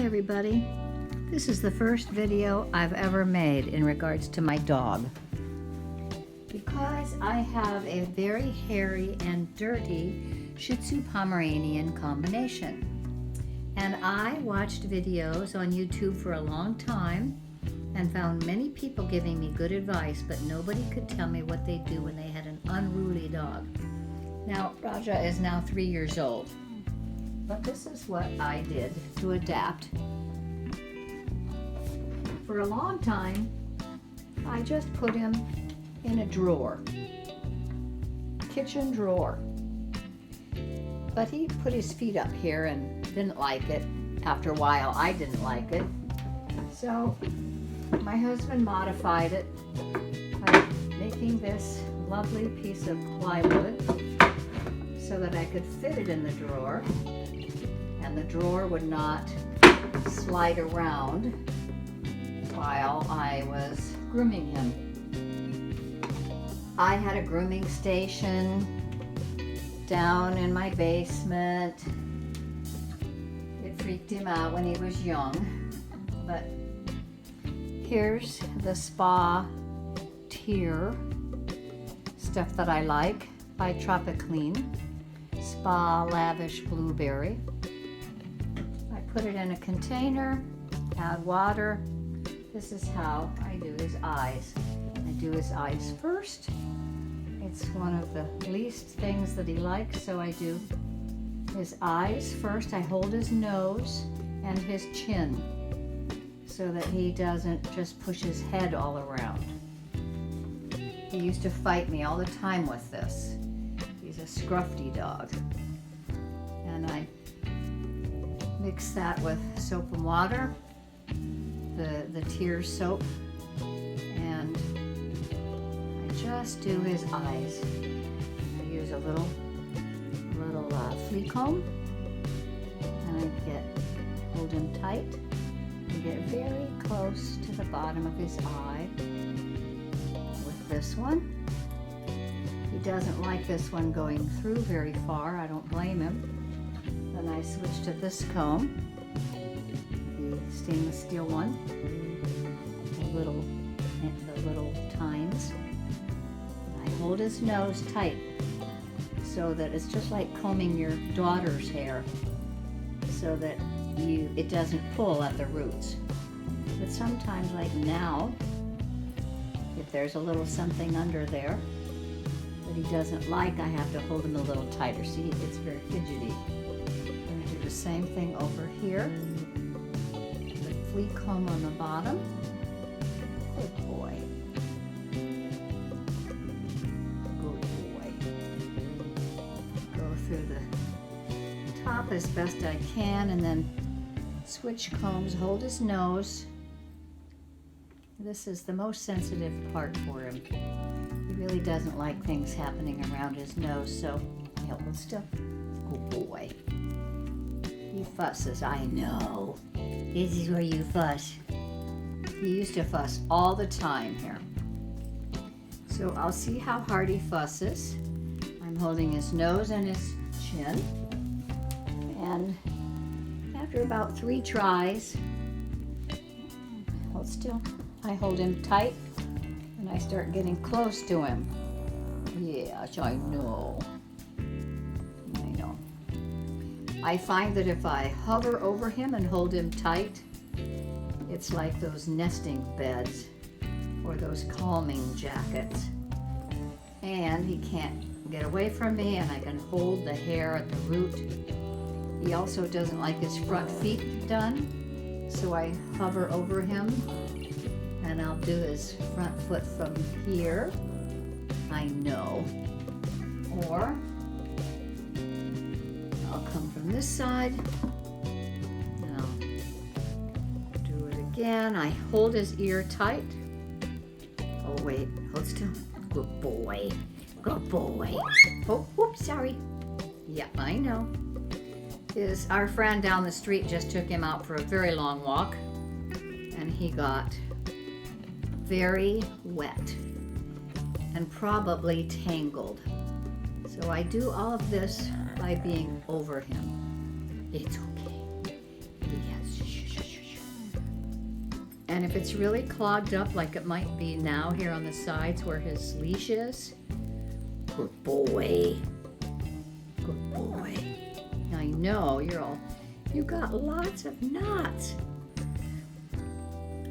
Hi everybody. This is the first video I've ever made in regards to my dog. Because I have a very hairy and dirty Shih Tzu Pomeranian combination. And I watched videos on YouTube for a long time and found many people giving me good advice, but nobody could tell me what they do when they had an unruly dog. Now, Raja is now 3 years old. But this is what I did to adapt. For a long time, I just put him in a drawer, kitchen drawer. But he put his feet up here and didn't like it. After a while, I didn't like it. So my husband modified it by making this lovely piece of plywood so that I could fit it in the drawer. And the drawer would not slide around while I was grooming him. I had a grooming station down in my basement. It freaked him out when he was young, but here's the spa tier stuff that I like by Tropiclean. Spa Lavish Blueberry. Put it in a container, add water. This is how I do his eyes. I do his eyes first. It's one of the least things that he likes, so I do his eyes first. I hold his nose and his chin so that he doesn't just push his head all around. He used to fight me all the time with this. He's a scruffy dog. And I mix that with soap and water, the tear soap, and I just do his eyes. I use a little flea comb, and I hold him tight and get very close to the bottom of his eye with this one. He doesn't like this one going through very far. I don't blame him. Then I switch to this comb, the stainless steel one, the little tines. I hold his nose tight so that it's just like combing your daughter's hair, so that it doesn't pull at the roots. But sometimes, like now, if there's a little something under there that he doesn't like, I have to hold him a little tighter. See, it's very fidgety. The same thing over here. The flea comb on the bottom. Good boy. Good boy. Go through the top as best I can and then switch combs. Hold his nose. This is the most sensitive part for him. He really doesn't like things happening around his nose, so I hold still. Good boy. He fusses, I know. This is where you fuss. He used to fuss all the time here. So I'll see how hard he fusses. I'm holding his nose and his chin. And after about 3 tries, hold still. I hold him tight and I start getting close to him. Yes, I know. I find that if I hover over him and hold him tight, it's like those nesting beds or those calming jackets. And he can't get away from me, and I can hold the hair at the root. He also doesn't like his front feet done, so I hover over him and I'll do his front foot from here. I know. Or I'll come from this side, and I'll do it again. I hold his ear tight. Oh wait, hold still. Good boy, good boy. Oh, whoops, sorry. Yeah, I know. Our friend down the street just took him out for a very long walk, and he got very wet and probably tangled. So I do all of this by being over him. It's okay. Yes, And if it's really clogged up like it might be now here on the sides where his leash is, good boy. Good boy. I know, you got lots of knots.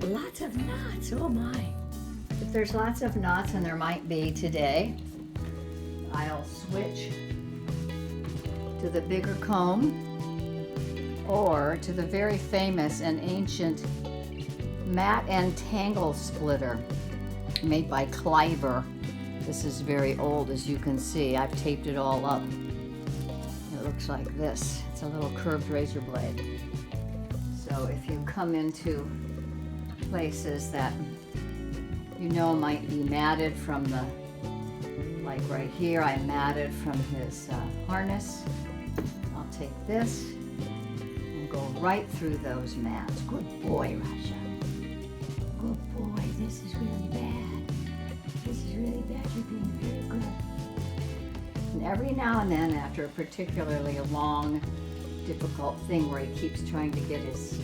Lots of knots, oh my. If there's lots of knots, and there might be today, I'll switch to the bigger comb or to the very famous and ancient mat and tangle splitter made by Cliver. This is very old, as you can see. I've taped it all up. It looks like this. It's a little curved razor blade. So if you come into places that you know might be matted from the, like right here, I matted from his harness. I'll take this and go right through those mats. Good boy, Russia. Good boy. This is really bad. This is really bad. You're being very good. And every now and then, after a particularly long, difficult thing where he keeps trying to get his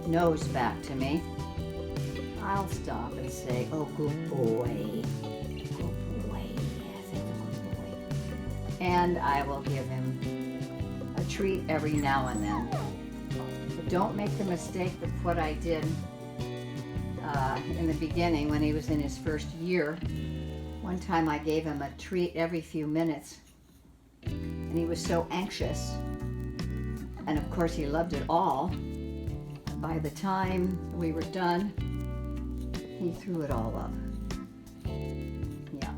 nose back to me, I'll stop and say, oh, good boy. Good boy. Yes, that's a good boy. And I will give him a treat every now and then. But don't make the mistake of what I did in the beginning when he was in his first year. One time I gave him a treat every few minutes, and he was so anxious. And of course he loved it all. By the time we were done, he threw it all up. Yeah.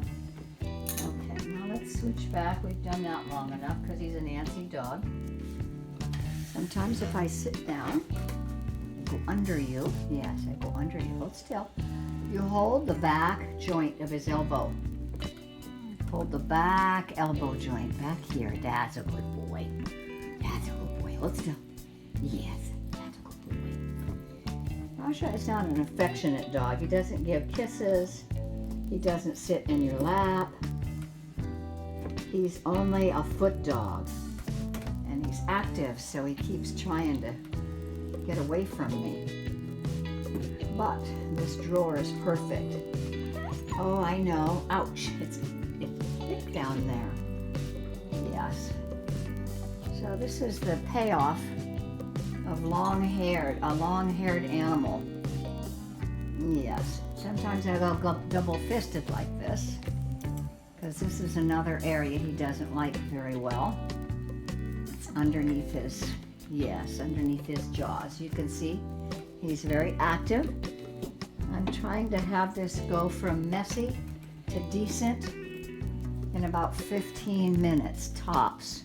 Okay, now let's switch back. We've done that long enough because he's an antsy dog. Sometimes if I sit down, I go under you. Yes, I go under you. Hold still. You hold the back joint of his elbow. Hold the back elbow joint back here. That's a good boy. That's a good boy. Hold still. Yes. Rasha is not an affectionate dog. He doesn't give kisses. He doesn't sit in your lap. He's only a foot dog. And he's active, so he keeps trying to get away from me. But this drawer is perfect. Oh, I know. Ouch. It's thick down there. Yes. So this is the payoff of a long-haired animal. Yes, sometimes I go double-fisted like this because this is another area he doesn't like very well. It's underneath his, underneath his jaws. You can see he's very active. I'm trying to have this go from messy to decent in about 15 minutes tops.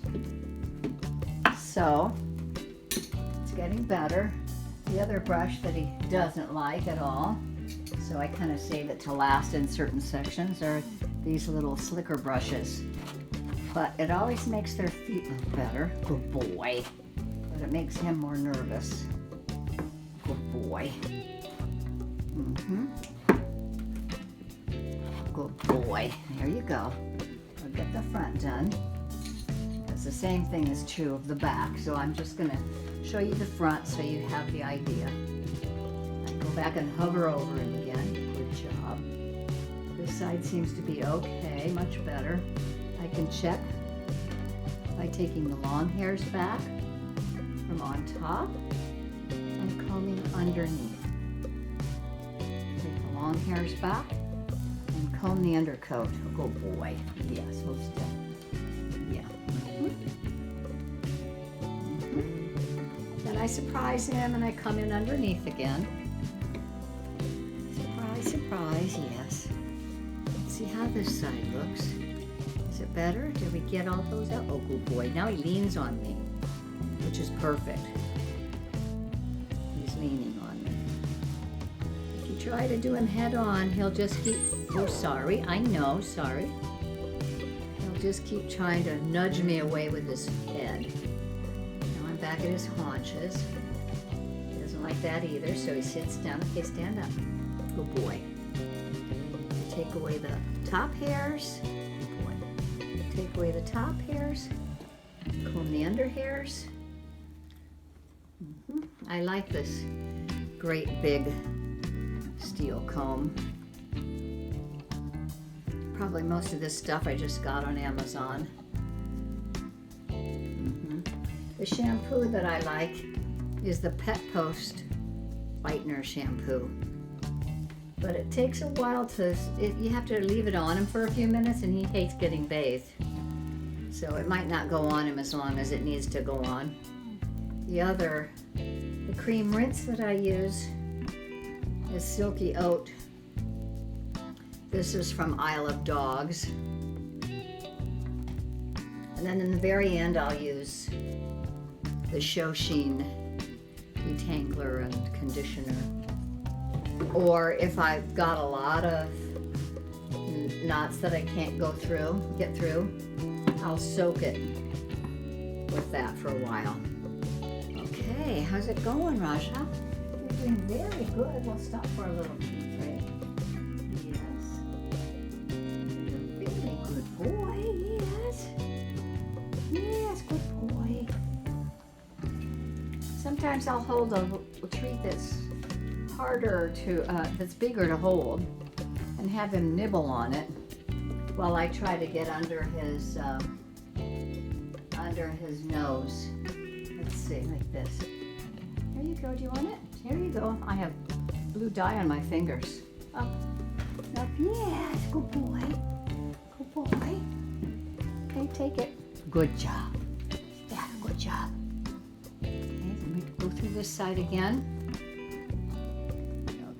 So getting better. The other brush that he doesn't like at all, so I kind of save it to last in certain sections, are these little slicker brushes. But it always makes their feet look better. Good boy. But it makes him more nervous. Good boy. Good boy. There you go. I'll get the front done. Because the same thing is true of the back, so I'm just going to show you the front so you have the idea. I go back and hover over him again. Good job. This side seems to be okay, much better. I can check by taking the long hairs back from on top and combing underneath. Take the long hairs back and comb the undercoat. Oh, good boy. Yes, hold still. Yeah. Then I surprise him and I come in underneath again. Surprise, surprise, yes. Let's see how this side looks. Is it better? Did we get all those out? Oh, good boy. Now he leans on me, which is perfect. He's leaning on me. If you try to do him head on, he'll just keep, oh, sorry. I know, sorry. He'll just keep trying to nudge me away with his head. Back at his haunches. He doesn't like that either, so he sits down. Okay, stand up. Good boy. Take away the top hairs. Good boy. Take away the top hairs. Comb the under hairs. I like this great big steel comb. Probably most of this stuff I just got on Amazon. The shampoo that I like is the Pet Post Whitener shampoo. But it takes a while you have to leave it on him for a few minutes, and he hates getting bathed. So it might not go on him as long as it needs to go on. The cream rinse that I use is Silky Oat. This is from Isle of Dogs. And then in the very end, I'll use the Shoshin Detangler and Conditioner. Or if I've got a lot of knots that I can't get through, I'll soak it with that for a while. Okay, how's it going, Raja? You're doing very good. We'll stop for a little tea break. Yes. You're a very good boy, yes. Yes, good boy. Sometimes I'll hold a treat that's that's bigger to hold, and have him nibble on it while I try to get under his nose. Let's see, like this. Here you go. Do you want it? Here you go. I have blue dye on my fingers. Up, up. Yes, good boy. Good boy. Okay, take it. Good job. Yeah, good job. Okay, let me go through this side again.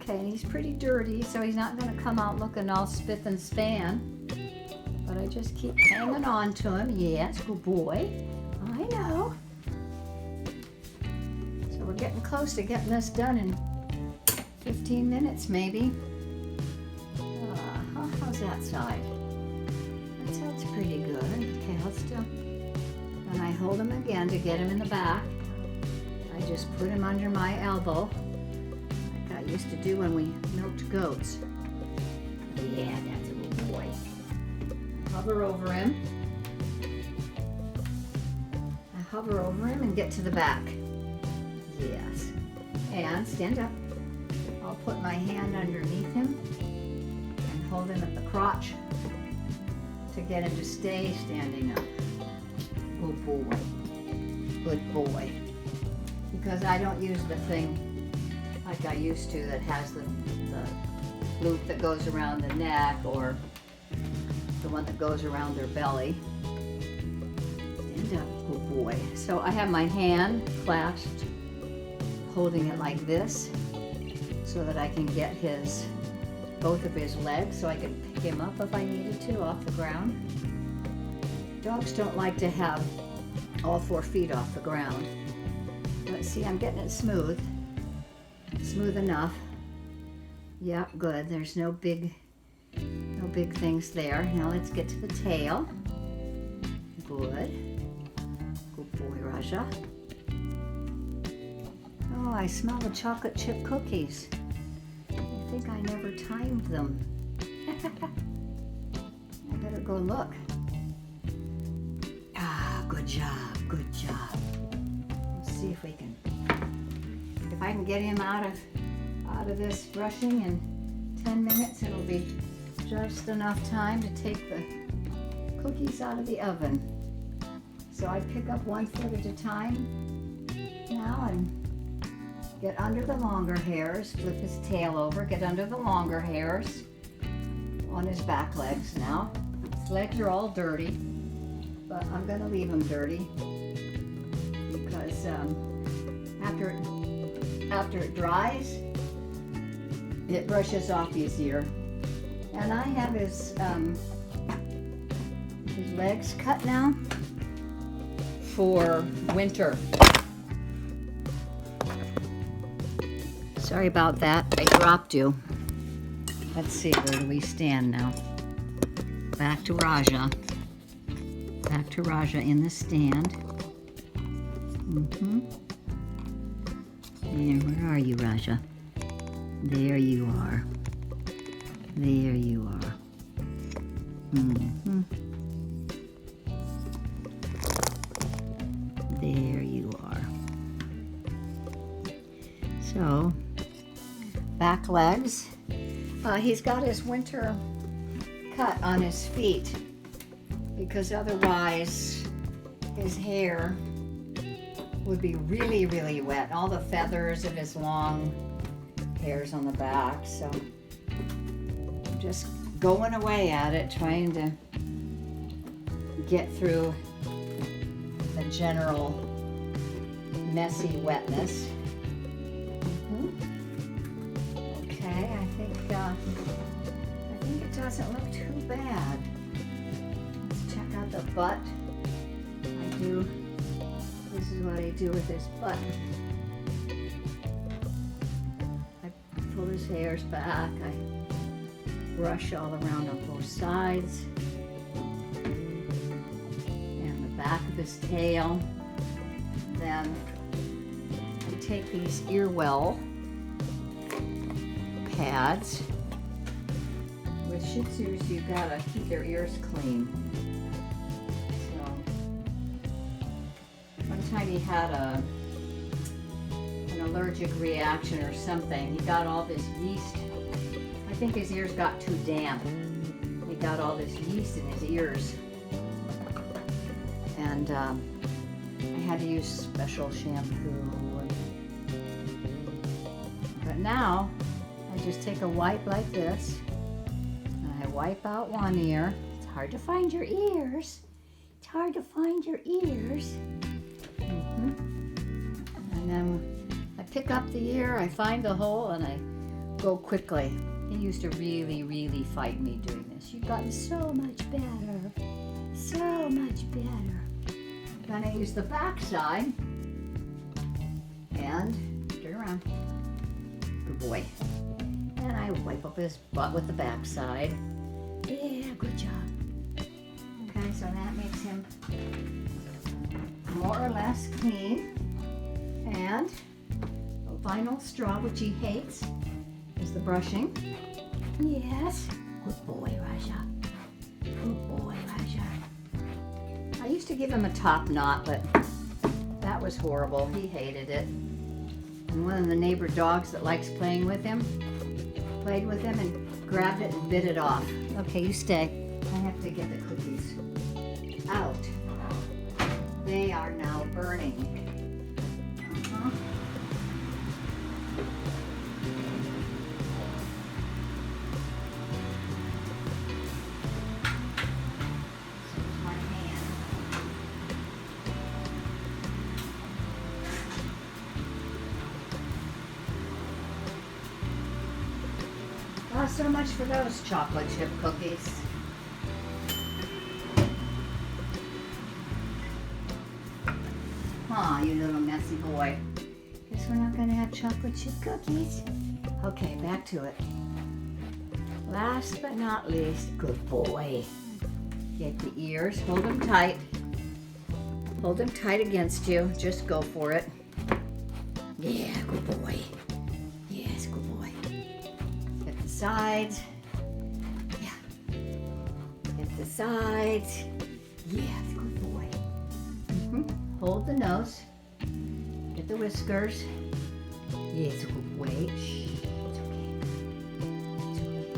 Okay, and he's pretty dirty, so he's not going to come out looking all spiff and span. But I just keep hanging on to him. Yes, good boy. I know. So we're getting close to getting this done in 15 minutes, maybe. How's that side? That side's pretty good. Okay, let's do. And I hold him again to get him in the back. I just put him under my elbow, like I used to do when we milked goats. Yeah, that's a good boy. Hover over him. I hover over him and get to the back. Yes. And stand up. I'll put my hand underneath him and hold him at the crotch to get him to stay standing up. Good boy. Good boy. Because I don't use the thing like I used to that has the loop that goes around the neck, or the one that goes around their belly. Stand up, good boy. So I have my hand clasped, holding it like this, so that I can get both of his legs, so I can pick him up if I needed to off the ground. Dogs don't like to have all 4 feet off the ground. But see, I'm getting it smooth enough. Yeah, good. There's no big things there. Now let's get to the tail. Good. Good boy, Raja. Oh, I smell the chocolate chip cookies. I think I never timed them. I better go look. Ah, good job, good job. Let's see if I can get him out of this brushing in 10 minutes. It'll be just enough time to take the cookies out of the oven. So I pick up 1 foot at a time now and get under the longer hairs, flip his tail over, get under the longer hairs on his back legs now. His legs are all dirty, but I'm going to leave them dirty because after it dries, it brushes off easier. And I have his legs cut now for winter. Sorry about that. I dropped you. Let's see, where do we stand now? Back to Raja. Back to Raja in the stand. There, where are you, Raja? There you are. There you are. There you are. So, back legs. He's got his winter cut on his feet because otherwise his hair would be really, really wet. All the feathers of his long hairs on the back. So I'm just going away at it, trying to get through the general messy wetness. Okay, I think it doesn't look too bad. Let's check out the butt. This is what I do with his butt. I pull his hairs back. I brush all around on both sides. And the back of his tail. Then I take these ear well pads. With Shih Tzus, you gotta keep their ears clean. So one time he had an allergic reaction or something. He got all this yeast. I think his ears got too damp. He got all this yeast in his ears. And I had to use special shampoo. But now I just take a wipe like this and I wipe out one ear. It's hard to find your ears. It's hard to find your ears. And then I pick up the ear, I find the hole, and I go quickly. He used to really, really fight me doing this. You've gotten so much better. So much better. Then I use the back side and turn around. Good boy. And I wipe up his butt with the back side. Yeah, good job. Okay, so that makes him more or less clean. And a vinyl straw, which he hates, is the brushing. Yes. Good boy, Raja. Good boy, Raja. I used to give him a top knot, but that was horrible. He hated it. And one of the neighbor dogs that likes playing with him played with him and grabbed it and bit it off. Okay, you stay. I have to get the cookies out. They are now burning. So much for those chocolate chip cookies. Aw, you little messy boy. Guess we're not gonna have chocolate chip cookies. Okay, back to it. Last but not least, good boy. Get the ears, hold them tight. Hold them tight against you. Just go for it. Yeah, good boy. Yes, good boy. Get the sides. Yeah. Get the sides. Yes, good boy. Hold the nose. Get the whiskers. Yes, good boy. Shh. It's okay. It's okay.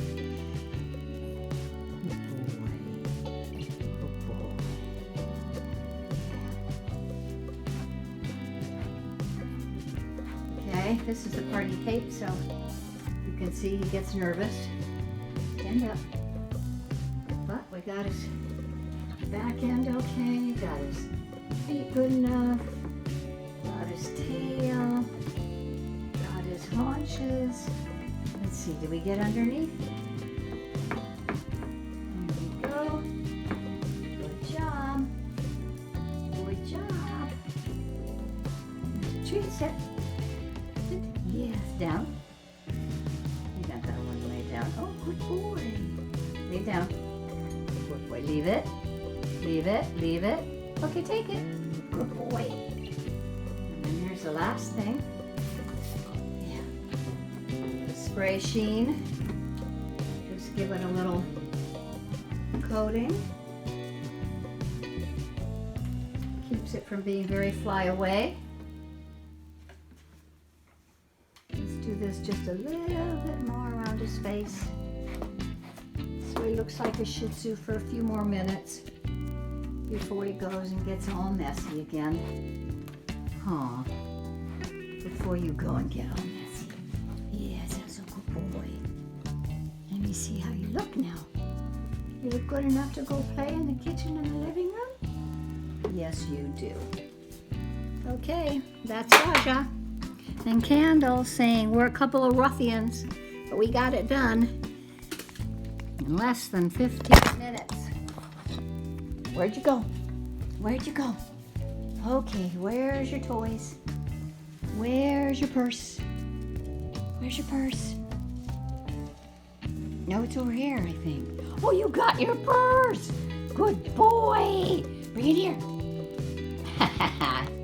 Good boy. Good boy. Okay, this is the part he hates, so you can see he gets nervous. Stand up. But we got his back end okay, got his feet good enough, got his tail, got his haunches. Let's see, did we get underneath? There we go. Good job. Good job. Treat set. Yes, down. You got that one lay down. Oh, good boy. Lay down. Good boy. Leave it. Leave it. Leave it. Okay, take it. Good boy. And then here's the last thing. Yeah. The spray sheen. Just give it a little coating. Keeps it from being very fly away. Let's do this just a little bit more around his face. So he looks like a Shih Tzu for a few more minutes before he goes and gets all messy again. Huh. Before you go and get all messy. Yes, that's a good boy. Let me see how you look now. You look good enough to go play in the kitchen and the living room? Yes, you do. Okay, that's Raja. And Candle saying we're a couple of ruffians, but we got it done in less than 15 minutes. Where'd you go? Where'd you go? Okay, where's your toys? Where's your purse? Where's your purse? No, it's over here, I think. Oh, you got your purse! Good boy! Bring it here.